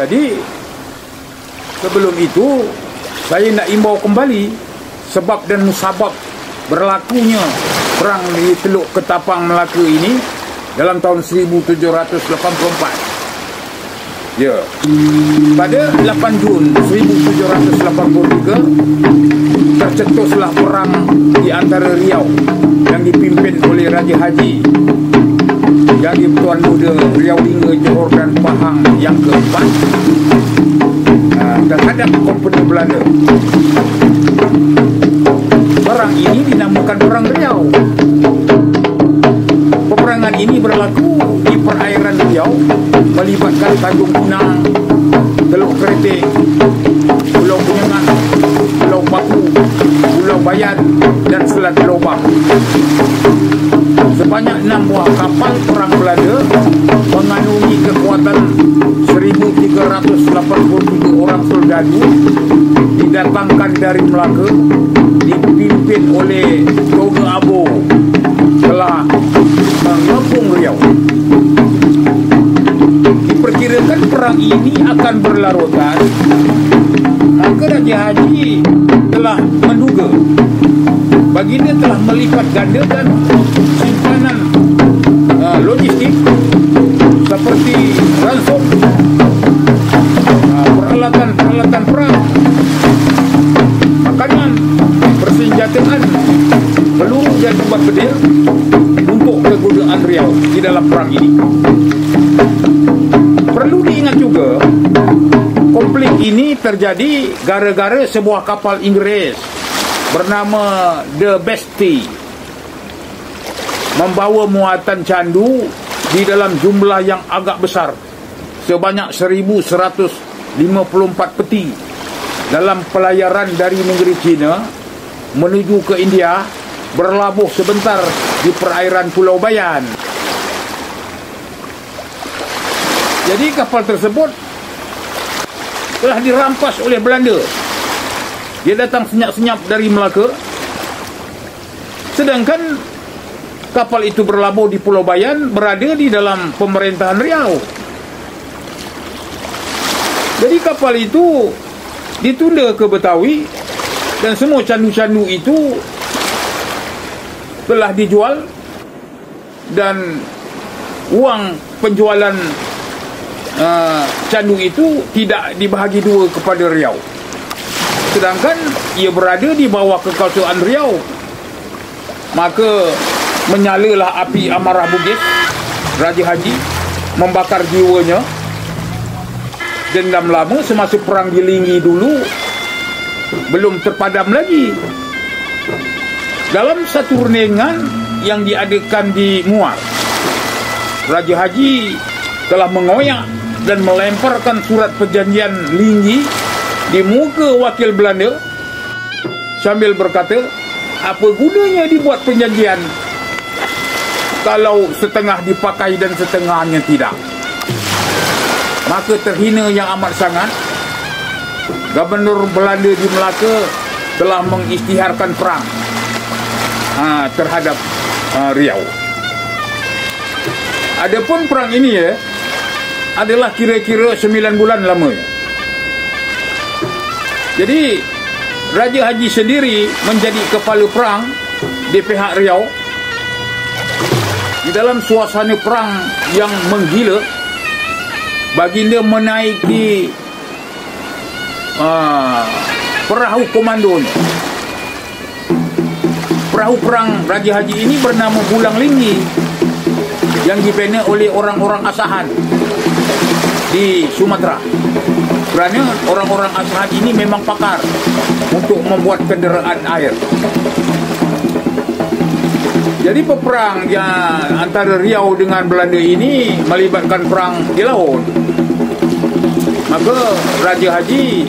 Jadi sebelum itu saya nak imbau kembali sebab dan musabab berlakunya perang di Teluk Ketapang Melaka ini dalam tahun 1784. Ya. Pada 8 Jun 1783 tercetuslah perang di antara Riau yang dipimpin oleh Raja Haji jadi Tuan Muda Riau Lingga, Johor dan Pahang yang keempat terhadap Kompeni Belanda. Perang ini dinamakan Perang Riau. Peperangan ini berlaku di perairan Riau melibatkan Tanjung Pinang, Teluk Kereting, Pulau Penyengat, Pulau Baku, Pulau Bayan dan Selat Lobang. Sebanyak 6 buah kapal perang Belanda mengandungi kekuatan 1,383 orang soldadu didatangkan dari Melaka dipimpin oleh Toga Abo telah mengepung Riau. Diperkirakan perang ini akan berlarutan, maka Raja Haji telah menduga baginda telah melipat gandakan simpanan logistik seperti ransom, peralatan perang, makanan, persenjataan, peluru dan obat bedil untuk kegunaan Riau di dalam perang ini. Perlu diingat juga, konflik ini terjadi gara-gara sebuah kapal Inggeris bernama The Bestie membawa muatan candu di dalam jumlah yang agak besar sebanyak 1,154 peti dalam pelayaran dari negeri China menuju ke India, berlabuh sebentar di perairan Pulau Bayan. Jadi kapal tersebut telah dirampas oleh Belanda. Dia datang senyap-senyap dari Melaka, sedangkan kapal itu berlabuh di Pulau Bayan, berada di dalam pemerintahan Riau. Jadi kapal itu ditunda ke Betawi dan semua candu-candu itu telah dijual dan wang penjualan candu itu tidak dibahagi dua kepada Riau, sedangkan ia berada di bawah kekuasaan Riau. Maka menyalalah api amarah Bugis. Raja Haji membakar jiwanya. Dendam lama semasa perang di Linggi dulu belum terpadam lagi. Dalam satu renungan yang diadakan di Muar, Raja Haji telah mengoyak dan melemparkan surat perjanjian Linggi di muka wakil Belanda sambil berkata, apa gunanya dibuat perjanjian kalau setengah dipakai dan setengahnya tidak? Maka terhina yang amat sangat, Gubernur Belanda di Melaka telah mengisytiharkan perang terhadap Riau. Adapun perang ini adalah kira-kira 9 bulan lamanya. Jadi Raja Haji sendiri menjadi kepala perang di pihak Riau. Di dalam suasana perang yang menggila, baginda menaiki perahu komandonya. Perahu perang Raja Haji ini bernama Bulang Linggi yang dibina oleh orang-orang Asahan di Sumatera. Kerana orang-orang Asahan ini memang pakar untuk membuat kenderaan air. Jadi peperang yang antara Riau dengan Belanda ini melibatkan perang di laut. Maka Raja Haji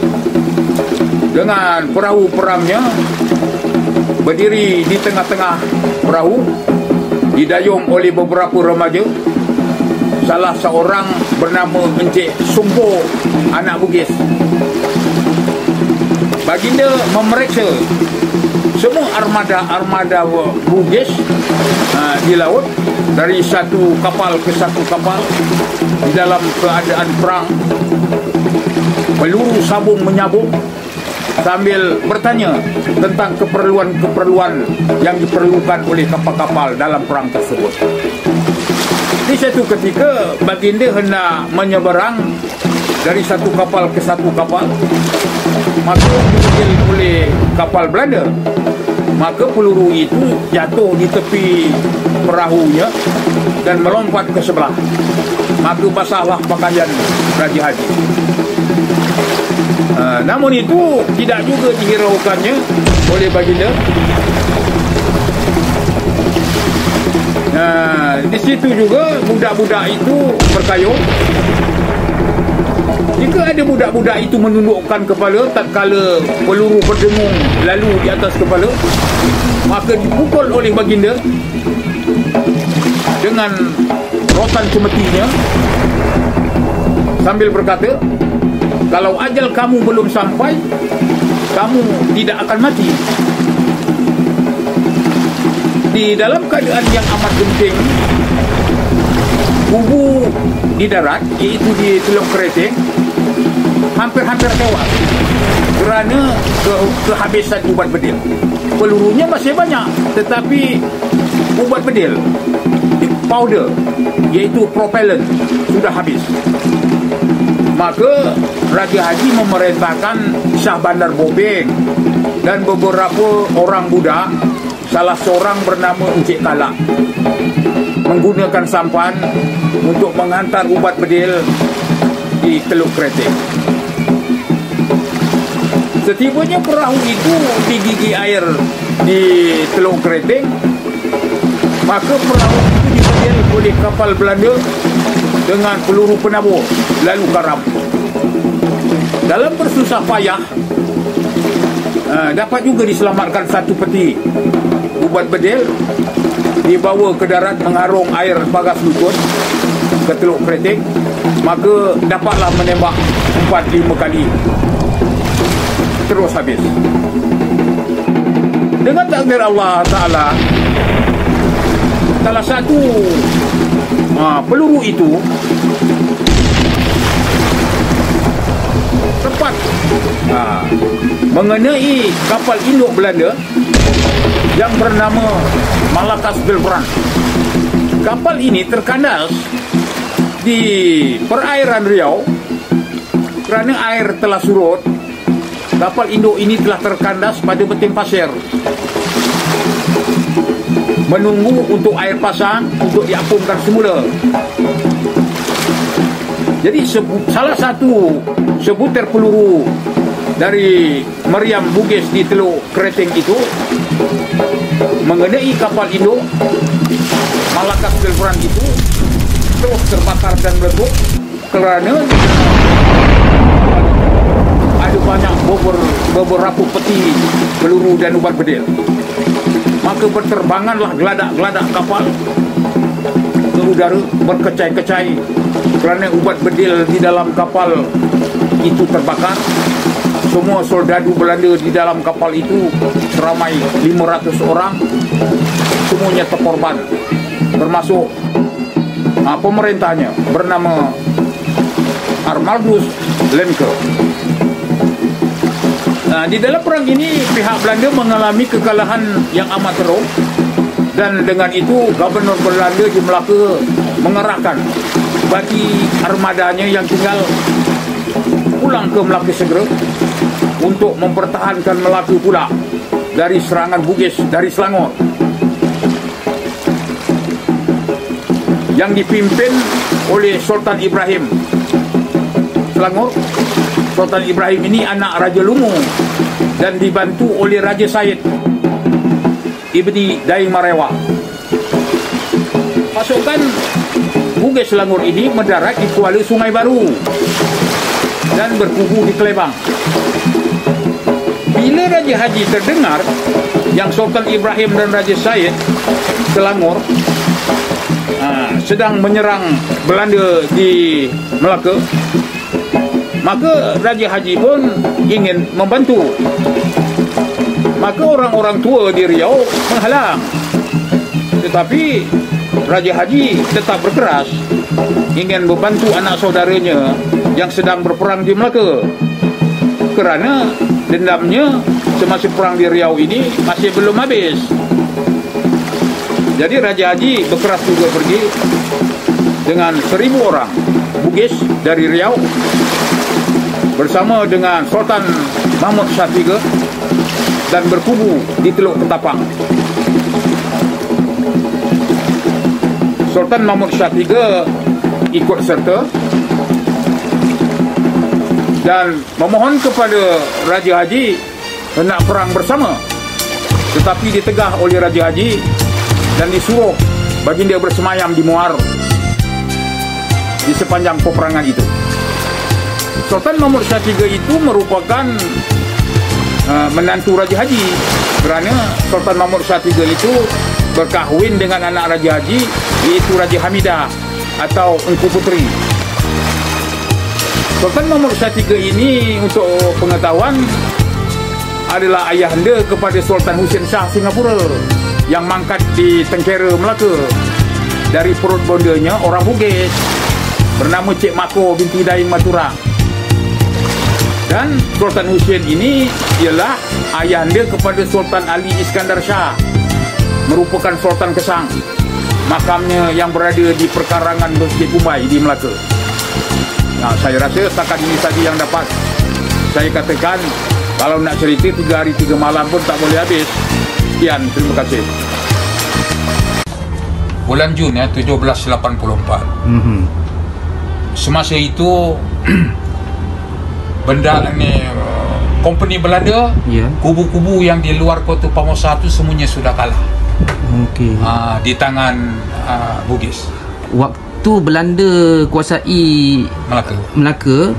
dengan perahu perangnya berdiri di tengah-tengah perahu, didayung oleh beberapa remaja. Salah seorang bernama Encik Sumbo, anak Bugis. Baginda memeriksa semua armada Bugis di laut, dari satu kapal ke satu kapal di dalam keadaan perang. peluru sabung menyabung, sambil bertanya tentang keperluan-keperluan yang diperlukan oleh kapal-kapal dalam perang tersebut. Di satu ketika baginda hendak menyeberang dari satu kapal ke satu kapal, maka diambil oleh kapal Belanda. Maka peluru itu jatuh di tepi perahunya dan melompat ke sebelah. Maka basahlah pakaian Raja Haji. Namun itu tidak juga dihiraukannya oleh baginda. Di situ juga budak-budak itu berkayun. Jika ada budak-budak itu menundukkan kepala tatkala peluru berdengung lalu di atas kepala, maka dipukul oleh baginda dengan rotan cemetinya sambil berkata, kalau ajal kamu belum sampai, kamu tidak akan mati. Di dalam keadaan yang amat genting, kubu di darat, iaitu di Teluk Kereteng, hampir-hampir tewas kerana kehabisan ubat bedil. Pelurunya masih banyak, tetapi ubat bedil, powder, iaitu propellant, sudah habis. Maka Raja Haji memerintahkan Shah Bandar Bobeng dan beberapa orang budak, salah seorang bernama Encik Kalak, menggunakan sampan untuk menghantar ubat bedil di Teluk Kereteng. Setibanya perahu itu di gigi air di Teluk Kereteng, maka perahu itu dibedil oleh kapal Belanda dengan peluru penabur lalu karam. Dalam bersusah payah dapat juga diselamatkan satu peti ubat bedil, dibawa ke darat mengarung air bagas lutut ke Teluk Kereteng, maka dapatlah menembak 4-5 kali, terus habis. Dengan takdir Allah Ta'ala, salah satu peluru itu tepat mengenai kapal induk Belanda yang bernama Malakas Belfrant. Kapal ini terkandas di perairan Riau kerana air telah surut. Kapal induk ini telah terkandas pada beting pasir, menunggu untuk air pasang untuk diapungkan semula. Jadi salah satu sebutir peluru dari meriam Bugis di Teluk Kereteng itu mengenai kapal induk Malakas Belfrant itu terus terbakar dan meletup kerana ada banyak beberapa peti peluru dan ubat bedil. Maka berterbanganlah geladak-geladak kapal ke udara berkecai-kecai kerana ubat bedil di dalam kapal itu terbakar. Semua soldadu Belanda di dalam kapal itu seramai 500 orang semuanya terkorban, termasuk pemerintahnya bernama Armaldus Lemke. Di dalam perang ini pihak Belanda mengalami kekalahan yang amat teruk, dan dengan itu Gubernur Belanda di Melaka mengerahkan bagi armadanya yang tinggal pulang ke Melaka segera untuk mempertahankan Melaka pula dari serangan Bugis dari Selangor yang dipimpin oleh Sultan Ibrahim Selangor. Sultan Ibrahim ini anak Raja Lumu dan dibantu oleh Raja Said Ibni Dai Marewa. Pasukan Bugis Selangor ini mendarat di Kuala Sungai Baru dan berkubu di Kelebang. Bila Raja Haji terdengar yang Sultan Ibrahim dan Raja Said Selangor sedang menyerang Belanda di Melaka, maka Raja Haji pun ingin membantu. Maka orang-orang tua di Riau menghalang, tetapi Raja Haji tetap berkeras ingin membantu anak saudaranya yang sedang berperang di Melaka. kerana dendamnya semasa perang di Riau ini masih belum habis. Jadi Raja Haji berkeras juga pergi dengan 1.000 orang Bugis dari Riau bersama dengan Sultan Mahmud Shah III dan berkubu di Teluk Ketapang. Sultan Mahmud Shah III ikut serta dan memohon kepada Raja Haji hendak perang bersama, tetapi ditegah oleh Raja Haji dan disuruh baginda bersemayam di Muar di sepanjang peperangan itu. Sultan Mahmud Shah III itu merupakan menantu Raja Haji, kerana Sultan Mahmud Shah III itu berkahwin dengan anak Raja Haji, iaitu Raja Hamidah atau Engku Puteri. Sultan Mahmud Shah III ini, untuk pengetahuan, adalah ayahanda kepada Sultan Hussein Shah Singapura yang mangkat di Tengkera, Melaka. Dari perut bondanya orang Bugis bernama Cik Mako binti Daing Maturang. Dan Sultan Hussein ini ialah ayahanda kepada Sultan Ali Iskandar Shah, merupakan Sultan Kesang. Makamnya yang berada di perkarangan Masjid Umay di Melaka. Nah, saya rasa setakat ini saja yang dapat saya katakan. Kalau nak cerita 3 hari 3 malam pun tak boleh habis. Sekian, terima kasih. Bulan Jun 1784. Semasa itu benda ni company Belanda, kubu-kubu yang di luar Kota Pamosa tu semuanya sudah kalah. Okey. Di tangan Bugis. Waktu Belanda kuasai Melaka,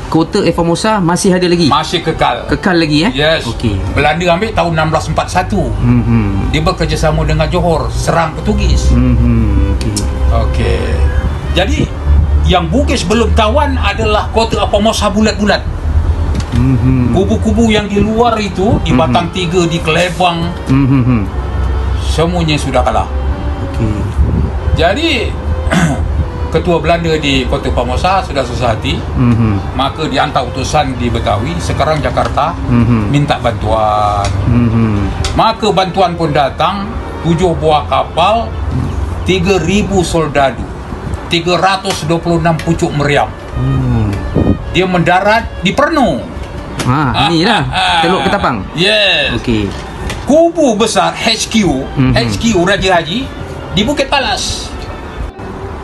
Kota Formosa masih ada lagi? Masih kekal. Kekal lagi Yes. Okey. Belanda ambil tahun 1641. Dia bekerjasama dengan Johor serang Portugis. Okey. Jadi yang Bugis belum tawan adalah Kota Formosa bulat-bulat. Kubu-kubu yang di luar itu, di Batang Tiga, di Kelebang, semuanya sudah kalah. Okey. Jadi Ketua Belanda di Kota Formosa sudah susah hati, maka dihantar utusan di Betawi, sekarang Jakarta, minta bantuan. Maka bantuan pun datang, 7 buah kapal, 3.000 soldadu, 326 pucuk meriam. Dia mendarat di Pernu. Inilah Teluk Ketapang. Yes. Okey. Kubu besar HQ Raja Haji di Bukit Palas.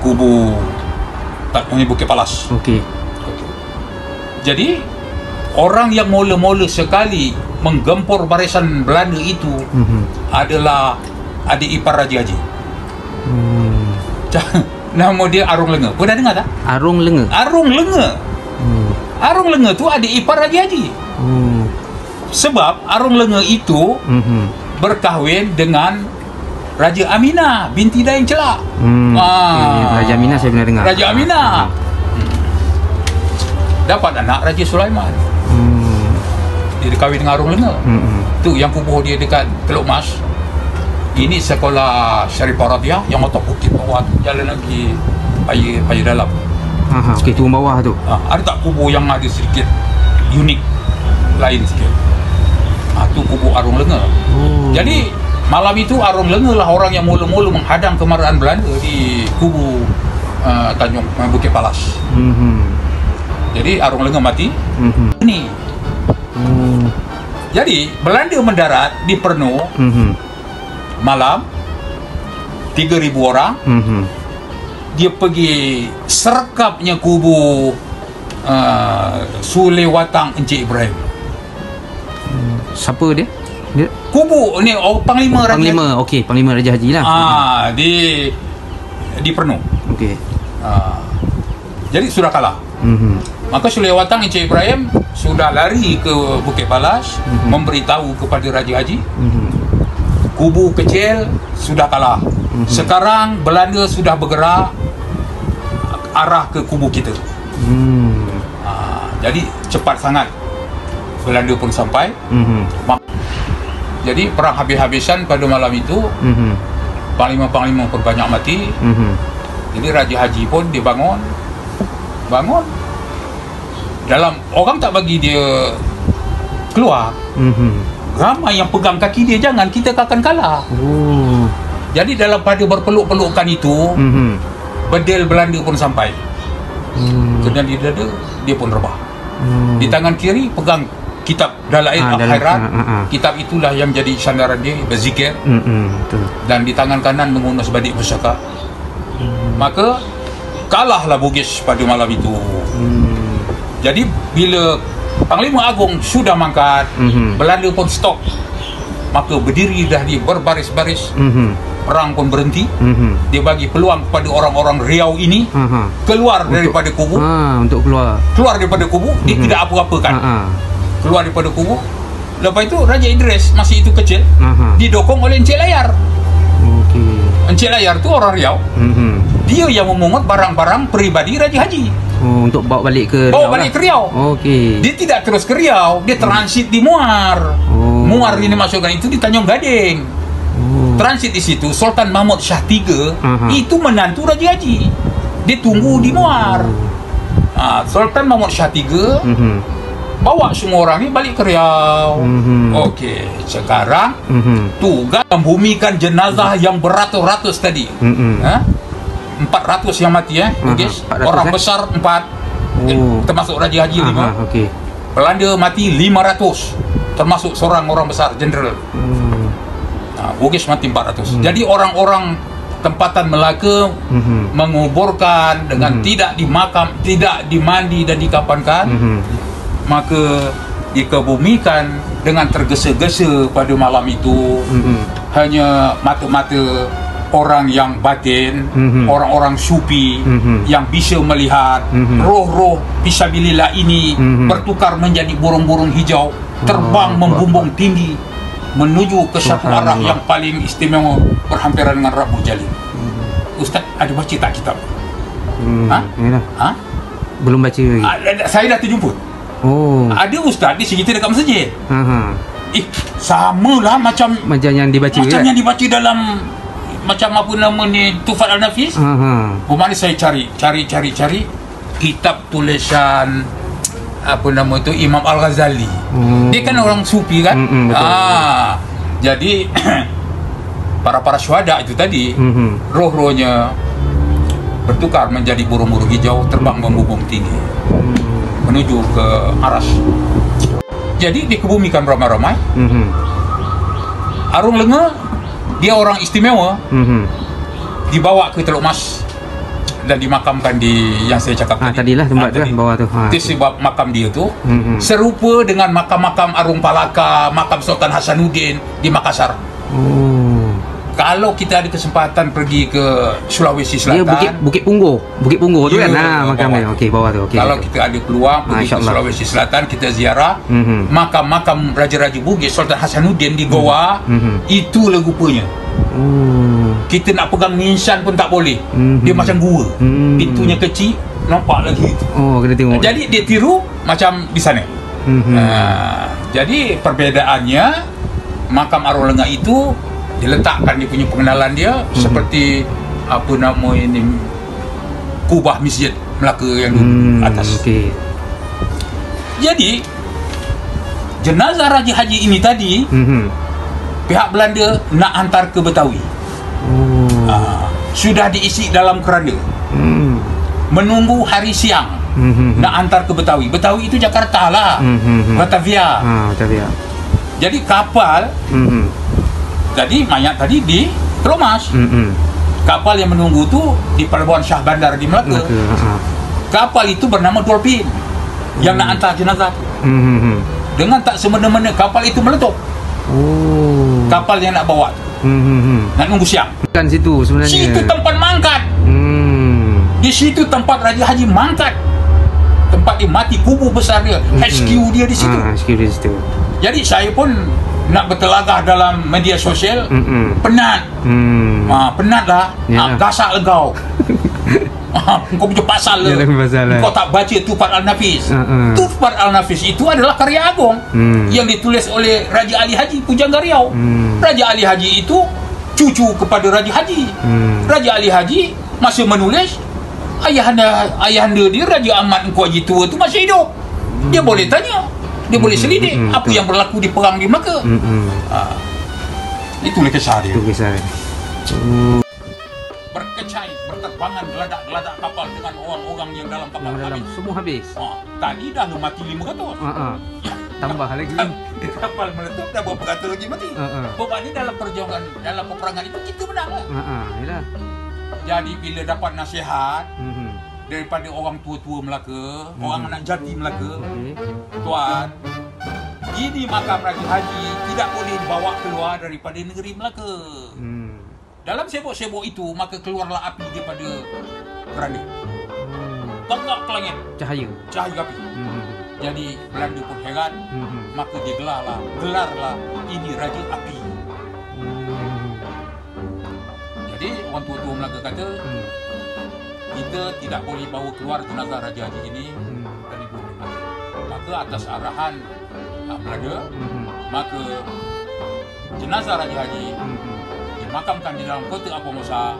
Kubu ini Bukit Palas. Okey. Jadi orang yang mula-mula sekali menggempur barisan Belanda itu adalah adik ipar Raja Haji. Nama dia Arung Lenga. Pernah dengar tak? Arung Lenga. Arung Lenga. Arung Lenga tu adik ipar Raja Haji. Sebab Arung Lenga itu berkahwin dengan Raja Aminah binti Daeng Celak. Raja Aminah saya pernah dengar. Raja Aminah dapat anak Raja Sulaiman. Dia kahwin dengan Arung Lenga. Tu yang kubuh dia dekat Teluk Mas. Ini sekolah Syarifah Radiah yang otak bukit bawah tu, jalan lagi payah dalam. Okey, turun bawah tu. Ada tak kubu yang ada sedikit unik lain sikit? Tu kubu Arung Lenga. Jadi malam itu Arung Lenga lah orang yang mula-mula menghadang kemarahan Belanda di kubu Tanjung Bukit Palas. Jadi Arung Lenga mati. Ini. Jadi Belanda mendarat di Pernu malam, 3.000 orang. Dia pergi serkapnya kubu Sule Watang Encik Ibrahim. Siapa dia? Kubu ni Panglima Raja. Panglima, okey, Panglima Raja Haji lah. Di Pernu. Okey. Jadi sudah kalah. Maka Sule Watang Encik Ibrahim sudah lari ke Bukit Palas, memberitahu kepada Raja Haji, kubu kecil sudah kalah. Sekarang Belanda sudah bergerak arah ke kubu kita. Jadi cepat sangat Belanda pun sampai. Jadi perang habis-habisan pada malam itu. Panglima-panglima pun banyak mati. Jadi Raja Haji pun dia bangun. Dalam orang tak bagi dia keluar. Ramai yang pegang kaki dia, jangan kita akan kalah. Jadi dalam pada berpeluk-pelukan itu, bedil Belanda pun sampai. Kemudian di dada dia pun rebah. Di tangan kiri pegang kitab Dalail Akhirat. Kitab itulah yang jadi sandaran dia berzikir. Dan di tangan kanan mengunus badik pusaka. Maka kalahlah Bugis pada malam itu. Jadi bila Panglima Agung sudah mangkat, Belanda pun stop. Maka berdiri dah dia berbaris-baris. Perang pun berhenti. Dia bagi peluang kepada orang-orang Riau ini keluar daripada kubu. Untuk keluar daripada kubu. Dia tidak apa-apa kan. Keluar daripada kubu. Lepas itu Raja Idris masih itu kecil, didokong oleh Encik Layar. Encik Layar tu orang Riau. Dia yang memungut barang-barang peribadi Raja Haji. Untuk bawa balik ke Riau. Dia tidak terus ke Riau, dia transit di Muar. Muar ini masukkan itu di Tanjung Gading. Transit di situ. Sultan Mahmud Shah III itu menantu Raja Haji. Dia tunggu di Muar. Sultan Mahmud Shah III bawa semua orang ni balik ke Riau. Okey, sekarang tugas membumikan jenazah yang beratus-ratus tadi. 400 yang mati orang besar 4, termasuk Raja Haji 5. Belanda mati 500, termasuk seorang orang besar jeneral. Bugis mati 400. Jadi orang-orang tempatan Melaka menguburkan dengan tidak dimakam, tidak dimandi dan dikapankan. Maka dikebumikan dengan tergesa-gesa pada malam itu. Hanya mata-mata orang yang batin, orang-orang sufi yang bisa melihat roh-roh fisabilillah ini bertukar menjadi burung-burung hijau, terbang membumbung tinggi menuju ke satu arah yang paling istimewa berhampiran dengan Rabu Jalil. Ustaz ada baca tak kitab? Belum baca lagi. Saya dah terjumpa. Ada ustaz di sini dekat masjid. Samalah macam yang dibaca. Macam yang dibaca dalam macam apa nama ni Tufat Al-Nafis. Mana saya cari kitab tulisan apa nama itu Imam Al-Ghazali. Dia kan orang sufi kan. Jadi para syuhada itu tadi roh-rohnya bertukar menjadi burung-burung hijau terbang membumbung tinggi menuju ke aras. Jadi dikebumikan ramai-ramai. Arung Lenga dia orang istimewa, dibawa ke Teluk Mas dan dimakamkan di yang saya cakap tadilah tempat tu bawah tu. Itu sebab makam dia tu serupa dengan makam-makam Arung Palaka, makam Sultan Hasanuddin di Makassar. Kalau kita ada kesempatan pergi ke Sulawesi Selatan, Bukit Punggur tu kan makam dia. Bawah tu. Kalau kita ada peluang pergi ke Sulawesi Selatan, kita ziarah makam-makam Raja-Raja Bugis, Sultan Hasanuddin di Goa. Itulah rupanya. Kita nak pegang nisan pun tak boleh. Dia macam gua. Pintunya kecil, nampak lagi itu. Kena tengok. Jadi dia tiru macam di sana. Jadi perbedaannya, makam Arung Lenga itu diletakkan dia punya pengenalan dia seperti apa nama ini kubah masjid Melaka yang di atas. Jadi jenazah Raja Haji ini tadi pihak Belanda nak hantar ke Betawi. Sudah diisi dalam keranda. Menunggu hari siang nak hantar ke Betawi. Betawi itu Jakarta lah. Batavia. Jadi kapal jadi mayat tadi di Teluk Mas. Kapal yang menunggu tu di Pelabuhan Shah Bandar di Melaka. Kapal itu bernama Dolphin yang nak hantar jenazah. Dengan tak semena-mena kapal itu meletup. Kapal yang nak bawa nak nunggu siang. Bukan situ sebenarnya. Situ tempat mangkat. Di situ tempat Raja Haji mangkat. Tempat dia mati, kubu besar dia. HQ dia di situ. HQ dia di situ. Jadi saya pun nak bertelagah dalam media sosial, penat. Penat lah. Gasak engkau. Kau punya pasal lah. Kau tak baca Tufat Al-Nafis. Tufat Al-Nafis itu adalah karya agung yang ditulis oleh Raja Ali Haji Pujangga Riau. Raja Ali Haji itu cucu kepada Raja Haji. Raja Ali Haji masa menulis, ayahanda dia Raja Ahmad Engku Haji tua tu masih hidup. Dia boleh tanya, dia boleh selidik apa yang berlaku di perang di Melaka. Itulah kisah dia. Itu kisah dia. Berkecai, berterbangan geladak-geladak kapal dengan orang-orang yang dalam kapal habis. Semua habis. Tadi dah mati 500. Tambah lagi. Kapal meletup dah berapa ratus lagi mati. Bermakna dalam perjuangan, dalam peperangan itu kita menang lah. Yalah. Jadi bila dapat nasihat daripada orang tua-tua Melaka, orang anak jati Melaka, tuan, ini makam Raja Haji tidak boleh dibawa keluar daripada negeri Melaka. Dalam sibuk-sibuk itu, maka keluarlah api daripada keranda. Tegak ke langit. Cahaya api. Jadi Belanda pun heran, maka dia gelarlah ini Raja Api. Jadi orang tua-tua Melaka kata, kita tidak boleh bawa keluar jenazah Raja Haji ini dari bumi Melaka. Maka atas arahan Belanda, maka jenazah Raja Haji dimakamkan di dalam kota Abu Musa,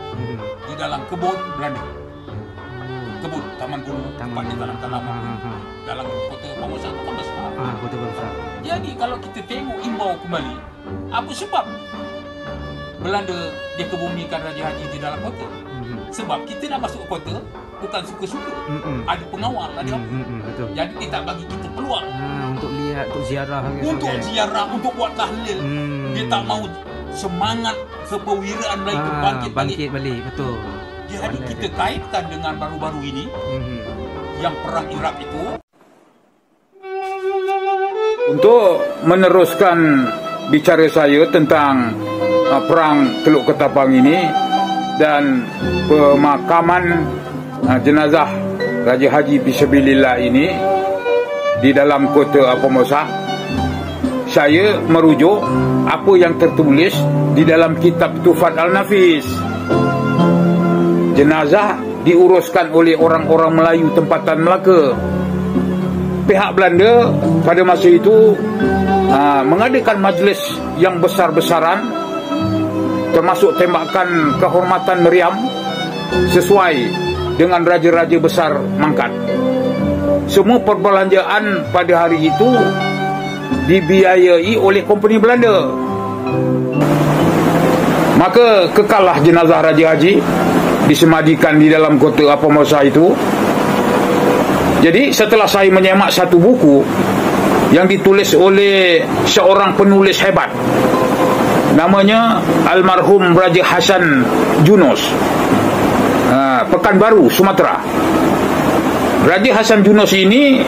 di dalam kebun Belanda. Kebun, taman gunung, tempat di dalam tanaman. Dalam kota Abu Musa itu kan besar. Kota besar. Jadi kalau kita tengok imbau kembali, apa sebab Belanda dia kebumikan Raja Haji di dalam kota? Sebab kita nak masuk kota bukan suka-suka. Ada pengawal, ada apa. Betul. Jadi dia tak bagi kita peluang. Untuk lihat, untuk ziarah. Untuk ziarah, untuk buat tahlil. Dia tak mau semangat kepewiraan lagi bangkit balik. Betul. Jadi kita kaitkan dengan baru-baru ini yang perang Iraq itu. Untuk meneruskan bicara saya tentang perang Teluk Ketapang ini dan pemakaman jenazah Raja Haji Fisabilillah ini di dalam kota Abu Musa, saya merujuk apa yang tertulis di dalam kitab Tufat Al-Nafis. Jenazah diuruskan oleh orang-orang Melayu tempatan Melaka. Pihak Belanda pada masa itu mengadakan majlis yang besar-besaran, termasuk tembakan kehormatan meriam sesuai dengan raja-raja besar mangkat. Semua perbelanjaan pada hari itu dibiayai oleh company Belanda. Maka kekallah jenazah Raja Haji disemadikan di dalam kota Abu Musa itu. Jadi setelah saya menyemak satu buku yang ditulis oleh seorang penulis hebat, namanya almarhum Raja Hasan Junus, Pekanbaru, Sumatera. Raja Hasan Junus ini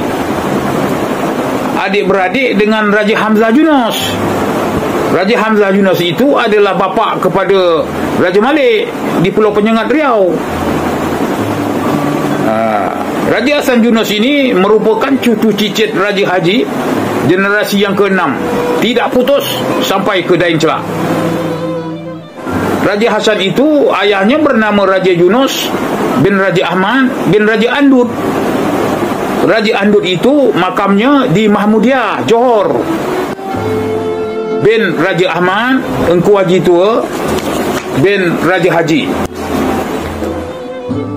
adik-beradik dengan Raja Hamzah Junus. Raja Hamzah Junus itu adalah bapa kepada Raja Malik di Pulau Penyengat, Riau. Raja Hasan Junus ini merupakan cucu cicit Raja Haji generasi yang ke-6, tidak putus sampai ke Dain Celak. Raja Hasan itu ayahnya bernama Raja Yunus bin Raja Ahmad bin Raja Andud. Raja Andud itu makamnya di Mahmudiyah, Johor. Bin Raja Ahmad Engku Haji Tua bin Raja Haji.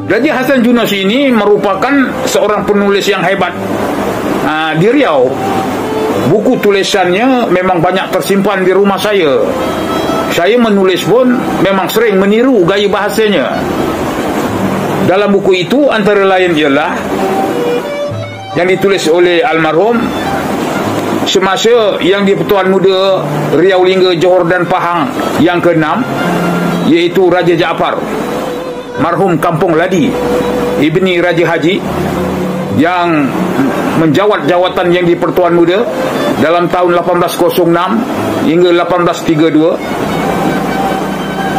Raja Hasan Junus ini merupakan seorang penulis yang hebat di Riau. Buku tulisannya memang banyak tersimpan di rumah saya. Saya menulis pun memang sering meniru gaya bahasanya. Dalam buku itu antara lain ialah yang ditulis oleh almarhum semasa yang di Pertuan Muda Riau Lingga, Johor dan Pahang yang ke-6, iaitu Raja Jaafar marhum Kampung Ladi ibni Raja Haji yang menjawat jawatan yang di Pertuan Muda dalam tahun 1806 hingga 1832.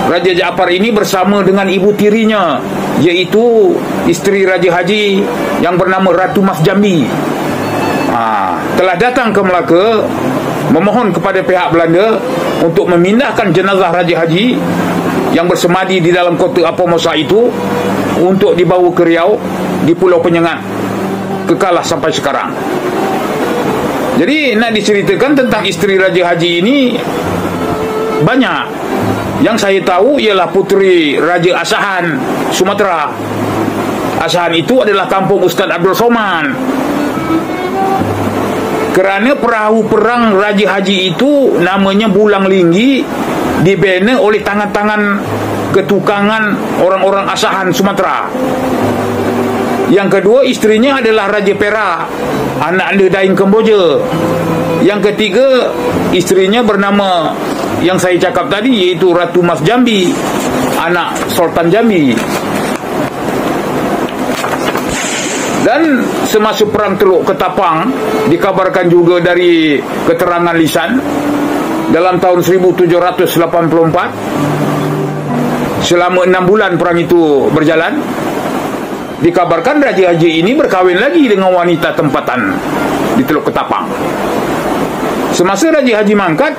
Raja Jaafar ini bersama dengan ibu tirinya, iaitu isteri Raja Haji yang bernama Ratu Mas Jambi, telah datang ke Melaka memohon kepada pihak Belanda untuk memindahkan jenazah Raja Haji yang bersemadi di dalam kota Abu Musa itu untuk dibawa ke Riau di Pulau Penyengat, kekalah sampai sekarang. Jadi nak diceritakan tentang isteri Raja Haji ini banyak. Yang saya tahu ialah puteri Raja Asahan, Sumatera. Asahan itu adalah kampung Ustaz Abdul Somad. Kerana perahu perang Raja Haji itu namanya Bulang Linggi, dibina oleh tangan-tangan ketukangan orang-orang Asahan Sumatera. Yang kedua, isterinya adalah Raja Perak, anak Daing Kemboja. Yang ketiga, isterinya bernama yang saya cakap tadi, iaitu Ratu Mas Jambi, anak Sultan Jambi. Dan semasa perang Teluk Ketapang, dikabarkan juga dari keterangan lisan, dalam tahun 1784, selama 6 bulan perang itu berjalan, dikabarkan Raja Haji ini berkahwin lagi dengan wanita tempatan di Teluk Ketapang. Semasa Raja Haji mangkat,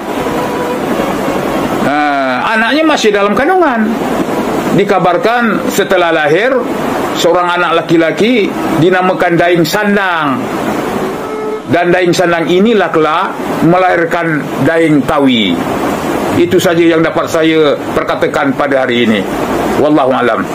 anaknya masih dalam kandungan. Dikabarkan setelah lahir, seorang anak laki-laki dinamakan Daing Sandang. Dan Daing Sandang inilah kelak melahirkan Daing Tawi. Itu saja yang dapat saya perkatakan pada hari ini. Wallahu a'lam.